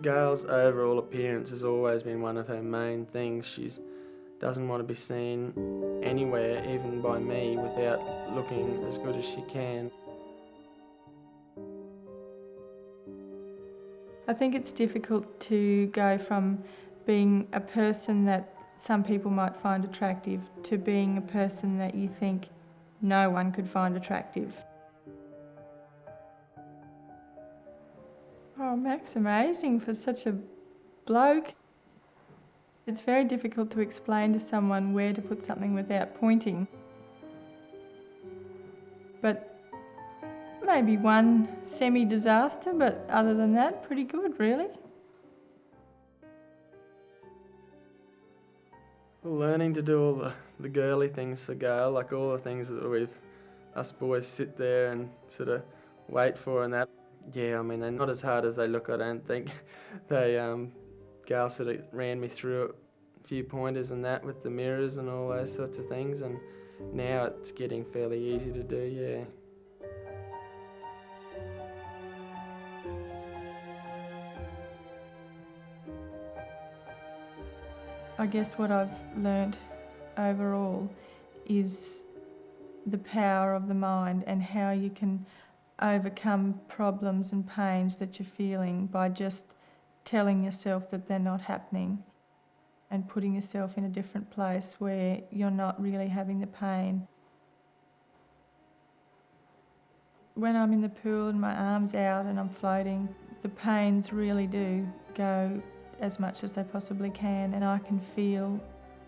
Gayle's overall appearance has always been one of her main things. She doesn't want to be seen anywhere, even by me, without looking as good as she can. I think it's difficult to go from being a person that some people might find attractive to being a person that you think no one could find attractive. Oh, Mac's amazing for such a bloke. It's very difficult to explain to someone where to put something without pointing. But maybe one semi-disaster, but other than that, pretty good, really. Learning to do all the girly things for Gayle, like all the things that us boys sit there and sort of wait for and that. Yeah, I mean, they're not as hard as they look, I don't think. Gayle sort of ran me through a few pointers and that with the mirrors and all those sorts of things, and now it's getting fairly easy to do, yeah. I guess what I've learnt overall is the power of the mind and how you can overcome problems and pains that you're feeling by just telling yourself that they're not happening and putting yourself in a different place where you're not really having the pain. When I'm in the pool and my arm's out and I'm floating, the pains really do go as much as they possibly can, and I can feel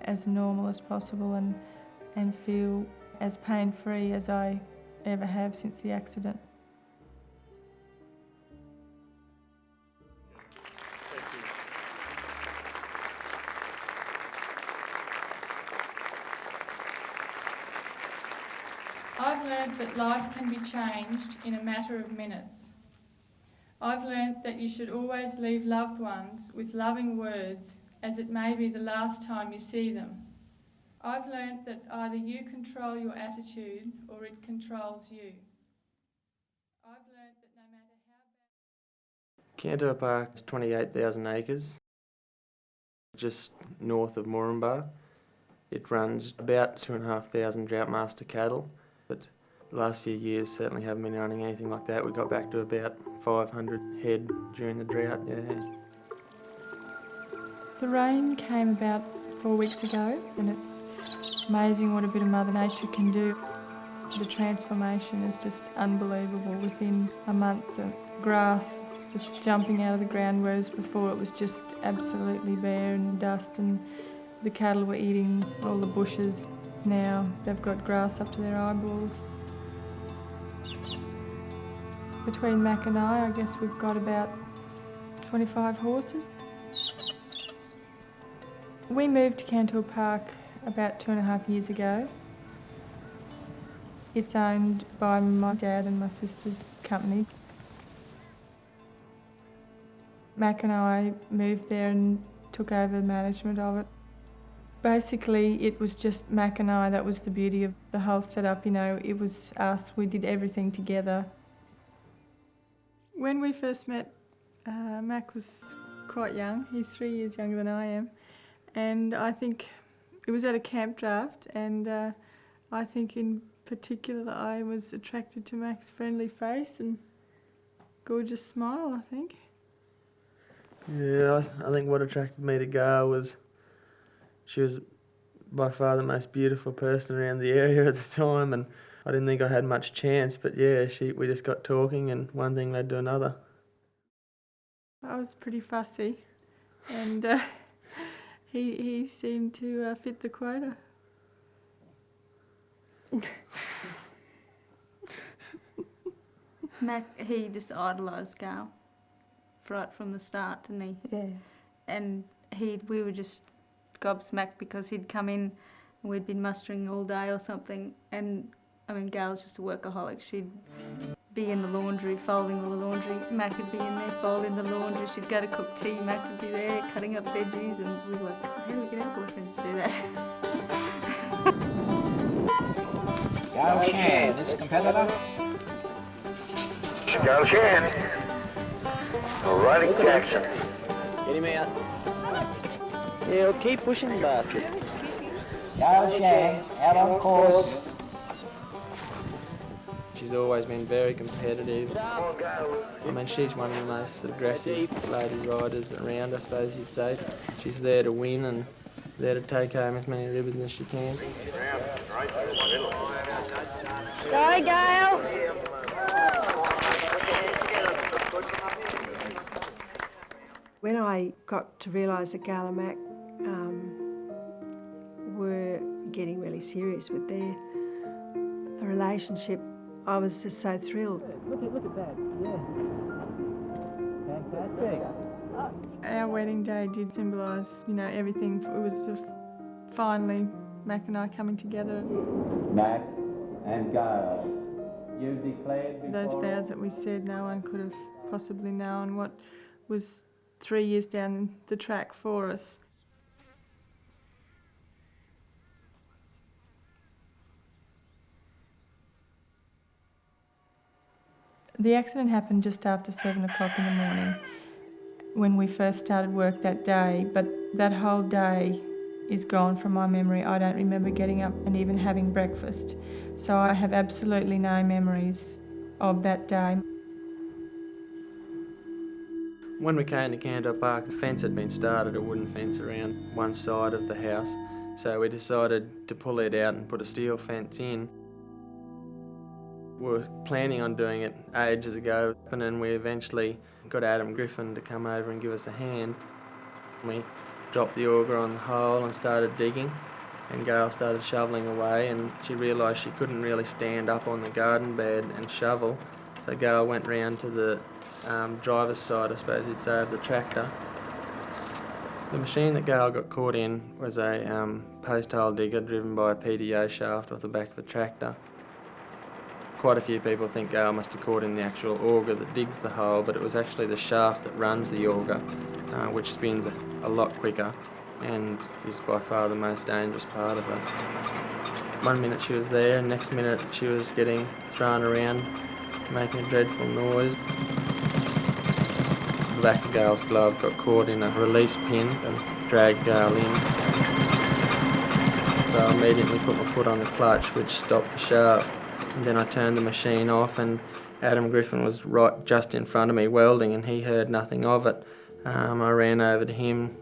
as normal as possible and feel as pain-free as I ever have since the accident. I've learned that life can be changed in a matter of minutes. I've learnt that you should always leave loved ones with loving words, as it may be the last time you see them. I've learnt that either you control your attitude or it controls you. I've learnt that no matter how bad... Cantaur Park is 28,000 acres, just north of Moranbah. It runs about 2,500 Droughtmaster cattle, but the last few years certainly haven't been running anything like that. We got back to about 500 head during the drought, yeah. The rain came about 4 weeks ago, and it's amazing what a bit of Mother Nature can do. The transformation is just unbelievable. Within a month, the grass was just jumping out of the ground, whereas before it was just absolutely bare and dust, and the cattle were eating all the bushes. Now they've got grass up to their eyeballs. Between Mac and I guess we've got about 25 horses. We moved to Cantaur Park about 2.5 years ago. It's owned by my dad and my sister's company. Mac and I moved there and took over management of it. Basically, it was just Mac and I. That was the beauty of the whole setup, you know. It was us. We did everything together. When we first met, Mac was quite young. He's 3 years younger than I am. And I think it was at a camp draft, and I think in particular I was attracted to Mac's friendly face and gorgeous smile, I think. Yeah, I think what attracted me to Gayle was she was by far the most beautiful person around the area at the time, and I didn't think I had much chance, but yeah, we just got talking and one thing led to another. I was pretty fussy, and he seemed to fit the quota. Mac, he just idolised Gayle right from the start, didn't he? Yes. And we were just gobsmacked because he'd come in and we'd been mustering all day or something, and I mean, Gayle's just a workaholic. She'd be in the laundry, folding all the laundry. Mac would be in there folding the laundry. She'd go to cook tea. Mac would be there cutting up veggies, and we were like, how do we get our boyfriends to do that? Gayle Shann, this competitor. Gayle Shann. Alrighty, Jackson. Get him out. Yeah, well, keep pushing the bastard. Gayle Shann, out on course. She's always been very competitive. I mean, she's one of the most aggressive lady riders around, I suppose you'd say. She's there to win and there to take home as many ribbons as she can. Go, Gayle! When I got to realise that Gayle and Mac were getting really serious with their relationship, I was just so thrilled. Look at that, yeah. Fantastic. Our wedding day did symbolise, everything. It was finally Mac and I coming together. Mac and Gayle, you've declared before... Those vows that we said, no one could have possibly known what was 3 years down the track for us. The accident happened just after 7 o'clock in the morning when we first started work that day, but that whole day is gone from my memory. I don't remember getting up and even having breakfast. So I have absolutely no memories of that day. When we came to Cantaur Park, the fence had been started, a wooden fence around one side of the house. So we decided to pull it out and put a steel fence in. We were planning on doing it ages ago, and then we eventually got Adam Griffin to come over and give us a hand. We dropped the auger on the hole and started digging, and Gayle started shoveling away, and she realised she couldn't really stand up on the garden bed and shovel, so Gayle went round to the driver's side, I suppose you'd say, of the tractor. The machine that Gayle got caught in was a post hole digger driven by a PTO shaft off the back of a tractor. Quite a few people think Gayle must have caught in the actual auger that digs the hole, but it was actually the shaft that runs the auger, which spins a lot quicker and is by far the most dangerous part of it. One minute she was there, and next minute she was getting thrown around, making a dreadful noise. The back of Gayle's glove got caught in a release pin and dragged Gayle in. So I immediately put my foot on the clutch, which stopped the shaft. And then I turned the machine off, and Adam Griffin was right just in front of me welding, and he heard nothing of it. I ran over to him,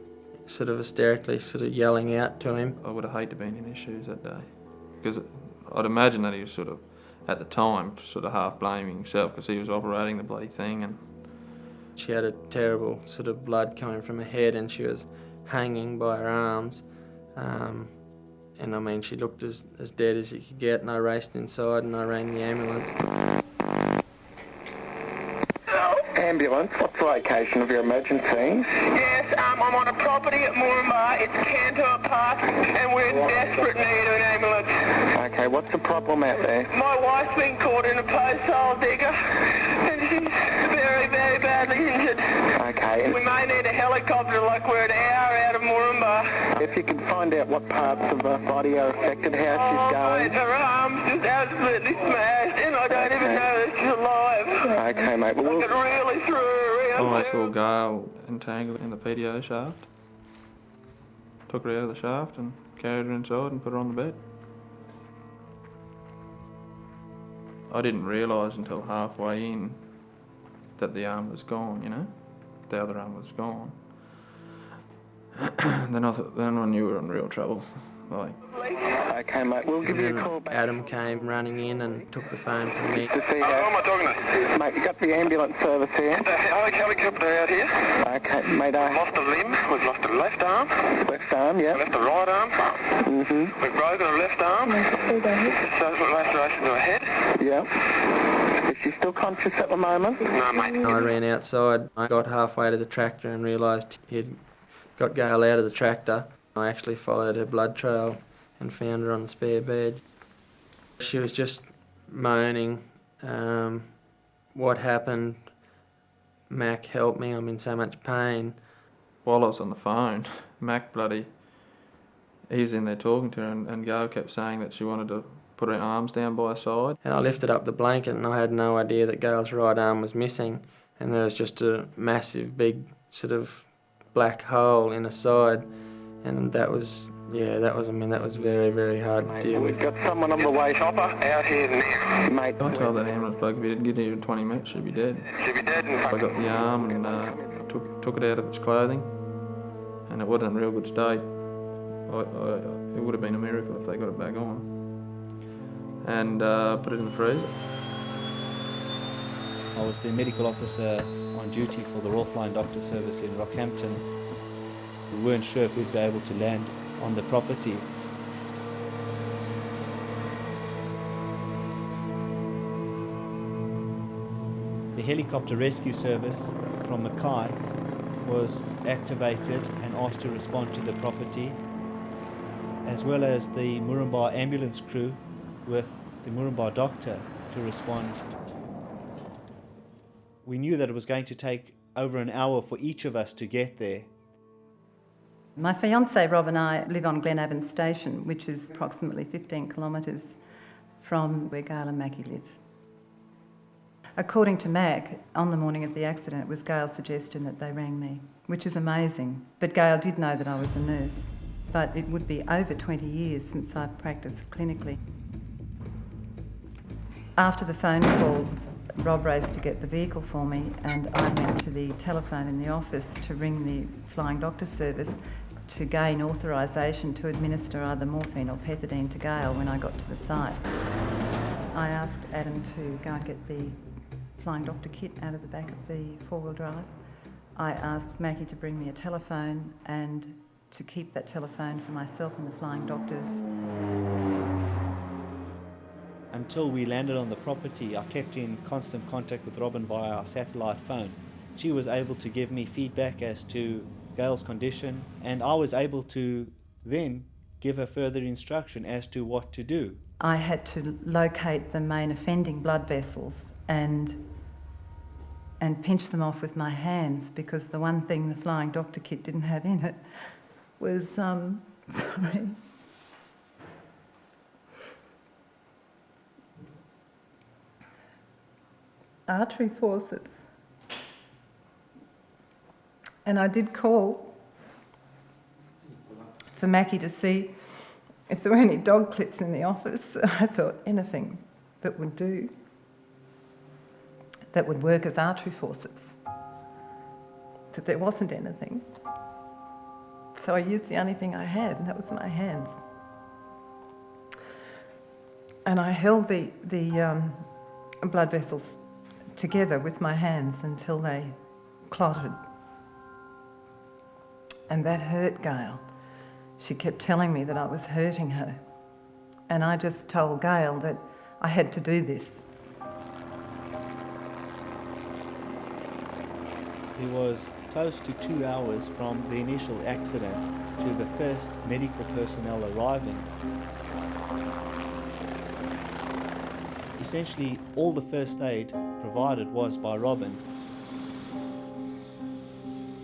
sort of hysterically, sort of yelling out to him. I would have hated to be in his shoes that day, because I'd imagine that he was sort of, at the time, sort of half blaming himself because he was operating the bloody thing. And she had a terrible sort of blood coming from her head, and she was hanging by her arms. And I mean, she looked as dead as you could get, and I raced inside and I rang the ambulance. Ambulance, what's the location of your emergency? Yes, I'm on a property at Mooramba. It's Cantaur Park, and we're in desperate need of an ambulance. Okay, what's the problem out there? My wife's been caught in a post hole digger, and she's very, very badly injured. Okay. We may need a helicopter, like we're an hour out of Mooramba. If you could find out what parts of the body are affected, how she's going. Mate, her arm's just absolutely smashed, and I don't even know that she's alive. Okay, mate. Well, I could really threw her around. I saw Gayle entangled in the PTO shaft. Took her out of the shaft and carried her inside and put her on the bed. I didn't realise until halfway in that the arm was gone, you know? The other arm was gone. Then I knew we were in real trouble. Like, okay, mate, we'll give you a call back. Adam came running in and took the phone from me. To see Who am I talking to? Mate, you got the ambulance service here? The helicopter out here. Okay, mate, I Lost a limb. We've lost a left arm. left arm, yeah. Left a right arm. Mm-hmm. We've broken a left arm. Subsequent laceration to her head. Yeah. Is she still conscious at the moment? No, mate. I ran outside. I got halfway to the tractor and realised he'd got Gayle out of the tractor. I actually followed her blood trail and found her on the spare bed. She was just moaning, what happened? Mac, help me, I'm in so much pain. while I was on the phone, Mac he was in there talking to her, and Gayle kept saying that she wanted to put her arms down by her side. And I lifted up the blanket and I had no idea that Gayle's right arm was missing, and there was just a massive, big sort of black hole in the side, and that was very, very hard to deal with. We've got someone on the way, chopper, out here now. Mate, I told that ambulance bloke if he didn't get here in 20 minutes, she'd be dead. she'll be dead. I got the arm and took it out of its clothing, and it wasn't in a real good state. It would have been a miracle if they got it back on. And put it in the freezer. I was the medical officer on duty for the Royal Flying Doctor Service in Rockhampton. We weren't sure if we'd be able to land on the property. The helicopter rescue service from Mackay was activated and asked to respond to the property, as well as the Murrumbidgee ambulance crew with the Murrumbidgee doctor to respond. We knew that it was going to take over an hour for each of us to get there. My fiancé Rob and I live on Glenavon Station, which is approximately 15 kilometres from where Gayle and Mackie live. According to Mac, on the morning of the accident, it was Gayle's suggestion that they rang me, which is amazing. But Gayle did know that I was a nurse, but it would be over 20 years since I've practiced clinically. After the phone call, Rob raced to get the vehicle for me, and I went to the telephone in the office to ring the Flying Doctor Service to gain authorisation to administer either morphine or pethidine to Gayle when I got to the site. I asked Adam to go and get the Flying Doctor kit out of the back of the four-wheel drive. I asked Mackie to bring me a telephone and to keep that telephone for myself and the Flying Doctors. Until we landed on the property, I kept in constant contact with Robin via our satellite phone. She was able to give me feedback as to Gayle's condition, and I was able to then give her further instruction as to what to do. I had to locate the main offending blood vessels and pinch them off with my hands, because the one thing the Flying Doctor kit didn't have in it was, artery forceps. And I did call for Mackie to see if there were any dog clips in the office. I thought anything that would do, that would work as artery forceps. But there wasn't anything. So I used the only thing I had, and that was my hands. And I held the blood vessels together with my hands until they clotted. And that hurt Gayle. She kept telling me that I was hurting her. And I just told Gayle that I had to do this. It was close to 2 hours from the initial accident to the first medical personnel arriving. Essentially, all the first aid provided was by Robin.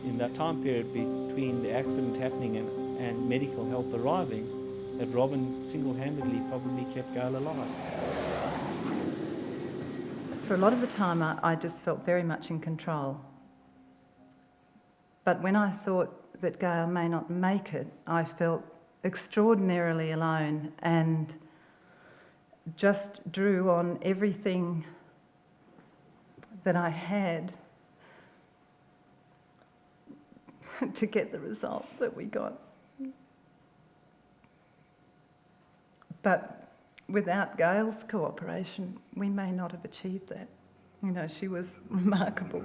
In that time period between the accident happening and medical help arriving, that Robin single-handedly probably kept Gayle alive. For a lot of the time, I just felt very much in control. But when I thought that Gayle may not make it, I felt extraordinarily alone and just drew on everything that I had to get the result that we got. But without Gayle's cooperation, we may not have achieved that. You know, she was remarkable.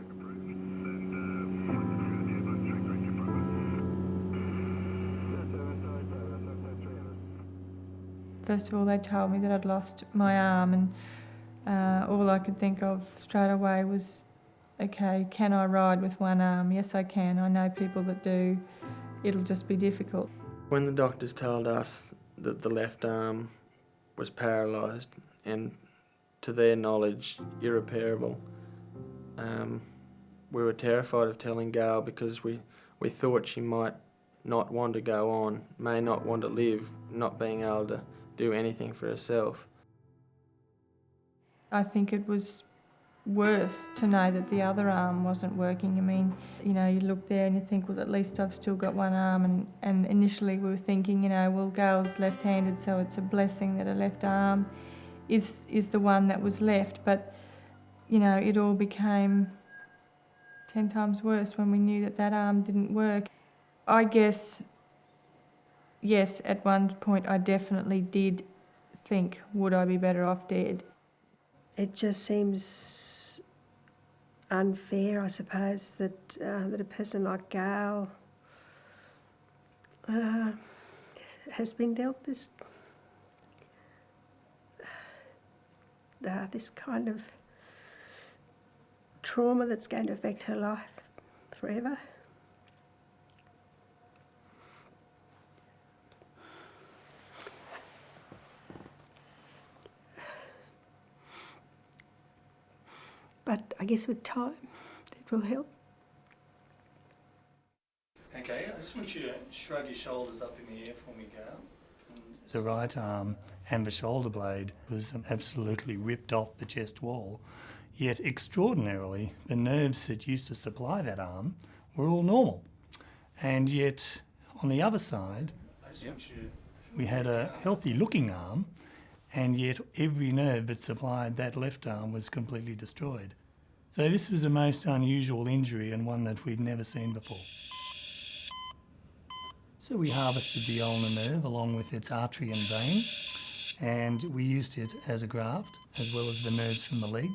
First of all, they told me that I'd lost my arm, and all I could think of straight away was, okay, can I ride with one arm? Yes, I can. I know people that do. It'll just be difficult. When the doctors told us that the left arm was paralysed and, to their knowledge, irreparable, we were terrified of telling Gayle, because we thought she might not want to go on, may not want to live, not being able to do anything for herself. I think it was worse to know that the other arm wasn't working. I mean, you know, you look there and you think, well, at least I've still got one arm. And initially we were thinking, you know, well, Gayle's left-handed, so it's a blessing that her left arm is the one that was left. But, you know, it all became 10 times worse when we knew that that arm didn't work. I guess, yes, at one point I definitely did think, would I be better off dead? It just seems unfair, I suppose, that that a person like Gayle has been dealt this this kind of trauma that's going to affect her life forever. But I guess with time, it will help. Okay, I just want you to shrug your shoulders up in the air for me, Gayle. The right arm and the shoulder blade was absolutely ripped off the chest wall, yet extraordinarily, the nerves that used to supply that arm were all normal. And yet, on the other side, we had a healthy looking arm, and yet every nerve that supplied that left arm was completely destroyed. So this was a most unusual injury and one that we'd never seen before. So we harvested the ulnar nerve along with its artery and vein, and we used it as a graft, as well as the nerves from the leg.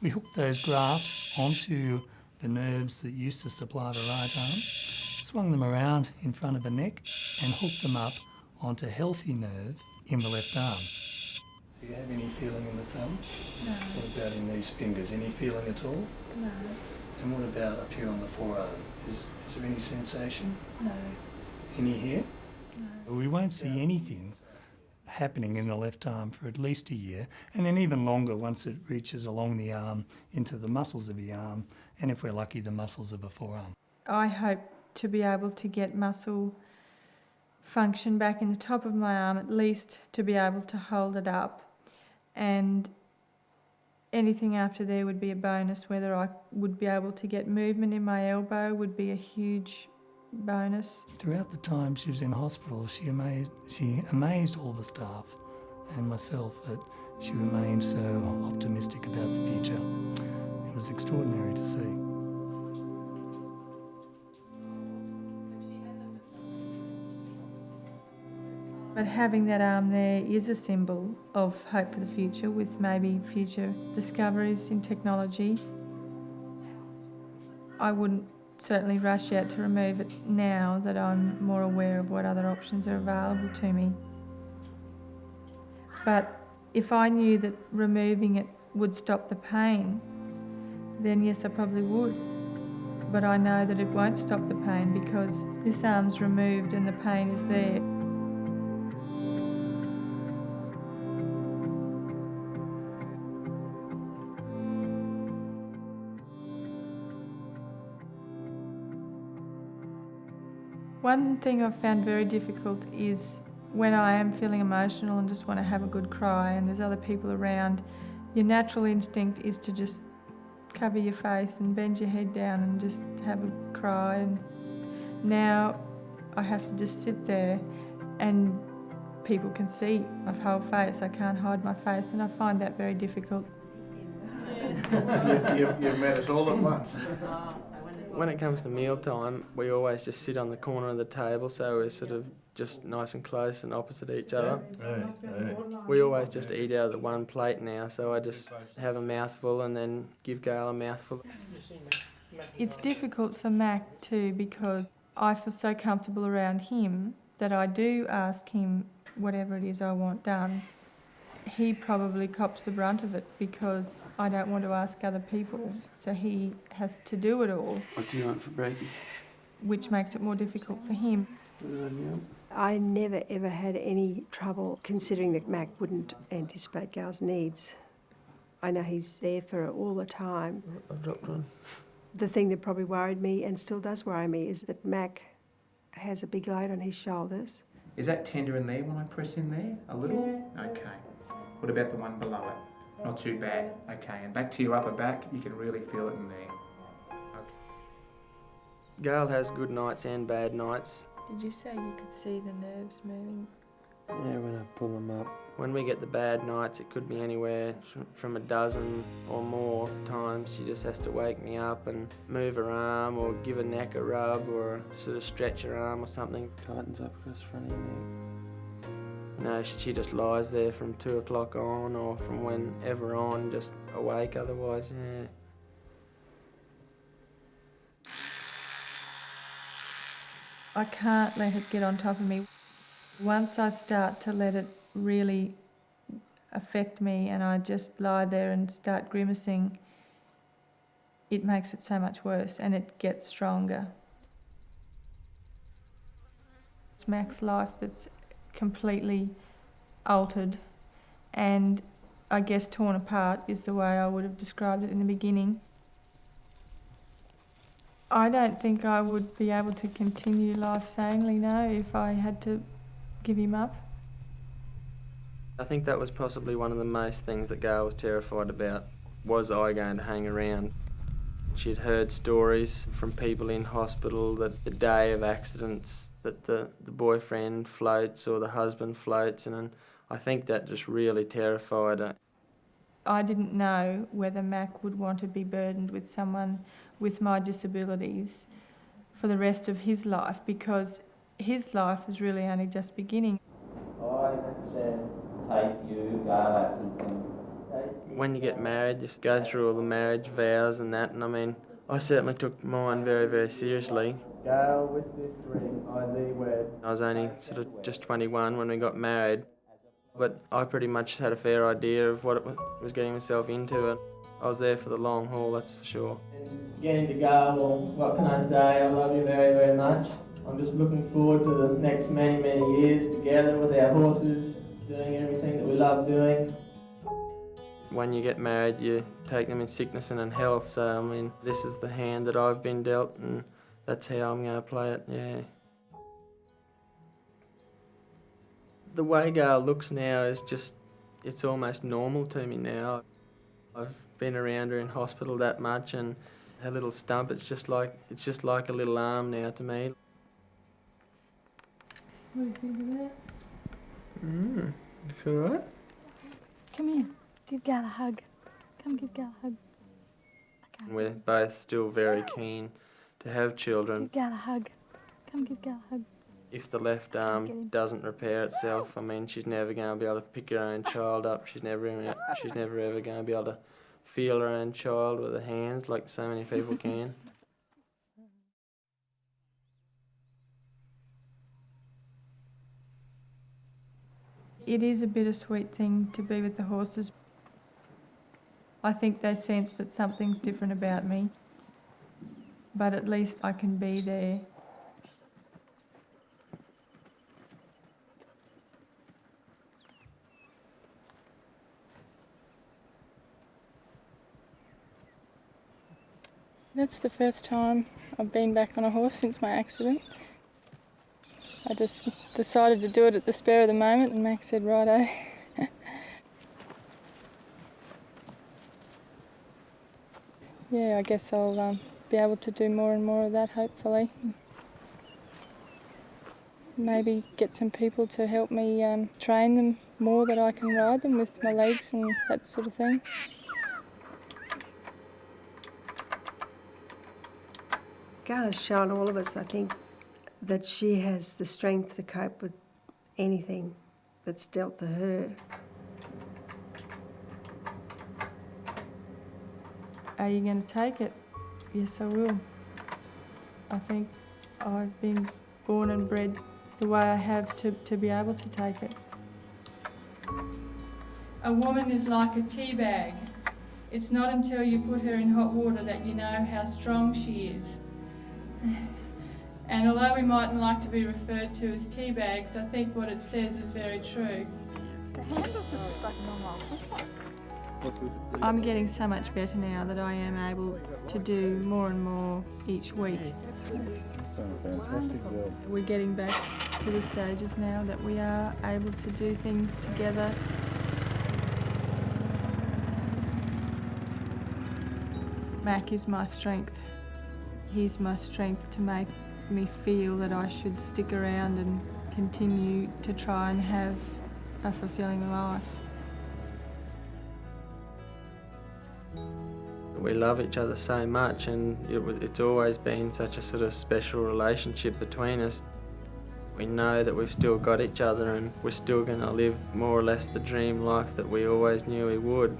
We hooked those grafts onto the nerves that used to supply the right arm, swung them around in front of the neck, and hooked them up onto healthy nerve in the left arm. Do you have any feeling in the thumb? No. What about in these fingers? Any feeling at all? No. And what about up here on the forearm? Is there any sensation? No. Any here? No. We won't see anything happening in the left arm for at least a year, and then even longer once it reaches along the arm into the muscles of the arm, and if we're lucky, the muscles of the forearm. I hope to be able to get muscle function back in the top of my arm, at least to be able to hold it up, and anything after there would be a bonus. Whether I would be able to get movement in my elbow would be a huge bonus. Throughout the time she was in hospital, she amazed all the staff and myself that she remained so optimistic about the future. It was extraordinary to see. But having that arm there is a symbol of hope for the future, with maybe future discoveries in technology. I wouldn't certainly rush out to remove it now that I'm more aware of what other options are available to me. But if I knew that removing it would stop the pain, then yes, I probably would. But I know that it won't stop the pain because this arm's removed and the pain is there. One thing I've found very difficult is when I am feeling emotional and just want to have a good cry and there's other people around, your natural instinct is to just cover your face and bend your head down and just have a cry. And now I have to just sit there and people can see my whole face. I can't hide my face, and I find that very difficult. You've met us all at once. When it comes to mealtime, we always just sit on the corner of the table, so we're sort of just nice and close and opposite each other. Right. We always just eat out of the one plate now, so I just have a mouthful and then give Gayle a mouthful. It's difficult for Mac too, because I feel so comfortable around him that I do ask him whatever it is I want done. He probably cops the brunt of it because I don't want to ask other people, so he has to do it all. What do you want for breakfast? Which makes it more difficult for him. I never ever had any trouble considering that Mac wouldn't anticipate Gayle's needs. I know he's there for her all the time. I've dropped one. The thing that probably worried me and still does worry me is that Mac has a big load on his shoulders. Is that tender in there when I press in there? A little? Yeah. Okay. What about the one below it? Not too bad. Okay, and back to your upper back, you can really feel it in there. Gayle has good nights and bad nights. Did you say you could see the nerves moving? Yeah, when I pull them up. When we get the bad nights, it could be anywhere from a dozen or more times. She just has to wake me up and move her arm or give her neck a rub or sort of stretch her arm or something. Tightens up across the front of your neck. No, she just lies there from 2 o'clock on or from whenever on, just awake otherwise, yeah. I can't let it get on top of me. Once I start to let it really affect me and I just lie there and start grimacing, it makes it so much worse and it gets stronger. It's Mac's life that's completely altered and I guess torn apart is the way I would have described it in the beginning. I don't think I would be able to continue life sanely now if I had to give him up. I think that was possibly one of the most things that Gayle was terrified about. Was I going to hang around? She'd heard stories from people in hospital that the day of accidents that the boyfriend floats or the husband floats, and I think that just really terrified her. I didn't know whether Mac would want to be burdened with someone with my disabilities for the rest of his life because his life was really only just beginning. When you get married, you go through all the marriage vows and that, and I mean, I certainly took mine very, very seriously. Gayle, with this ring, I thee wed. I was only sort of just 21 when we got married, but I pretty much had a fair idea of what it was getting myself into, and I was there for the long haul, that's for sure. Getting to Gayle, well, what can I say? I love you very, very much. I'm just looking forward to the next many, many years together with our horses, doing everything that we love doing. When you get married, you take them in sickness and in health, so I mean, this is the hand that I've been dealt, and that's how I'm going to play it, yeah. The way Gayle looks now is just, it's almost normal to me now. I've been around her in hospital that much, and her little stump, it's just like a little arm now to me. What do you think of that? Looks all right. Come here. Give Gayle a hug. Come give Gayle a hug. Okay. We're both still very keen to have children. Give Gayle a hug. Come give Gayle a hug. If the left arm doesn't repair itself, I mean, she's never going to be able to pick her own child up. She's never ever going to be able to feel her own child with her hands like so many people can. It is a bittersweet thing to be with the horses. I think they sense that something's different about me, but at least I can be there. That's the first time I've been back on a horse since my accident. I just decided to do it at the spur of the moment and Mac said, righto. Yeah, I guess I'll be able to do more and more of that, hopefully. Maybe get some people to help me train them more, that I can ride them with my legs and that sort of thing. Gayle has shown all of us, I think, that she has the strength to cope with anything that's dealt to her. Are you going to take it? Yes, I will. I think I've been born and bred the way I have to be able to take it. A woman is like a tea bag. It's not until you put her in hot water that you know how strong she is. And although we mightn't like to be referred to as tea bags, I think what it says is very true. The handles are like normal. I'm getting so much better now that I am able to do more and more each week. We're getting back to the stages now that we are able to do things together. Mac is my strength. He's my strength to make me feel that I should stick around and continue to try and have a fulfilling life. We love each other so much, and it's always been such a sort of special relationship between us. We know that we've still got each other and we're still going to live more or less the dream life that we always knew we would.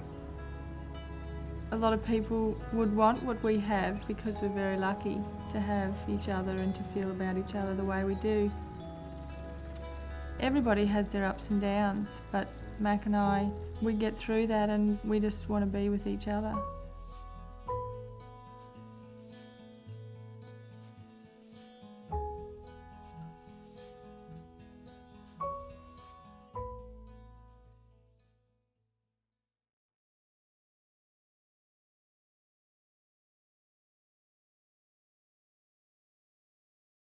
A lot of people would want what we have because we're very lucky to have each other and to feel about each other the way we do. Everybody has their ups and downs, but Mac and I, we get through that and we just want to be with each other.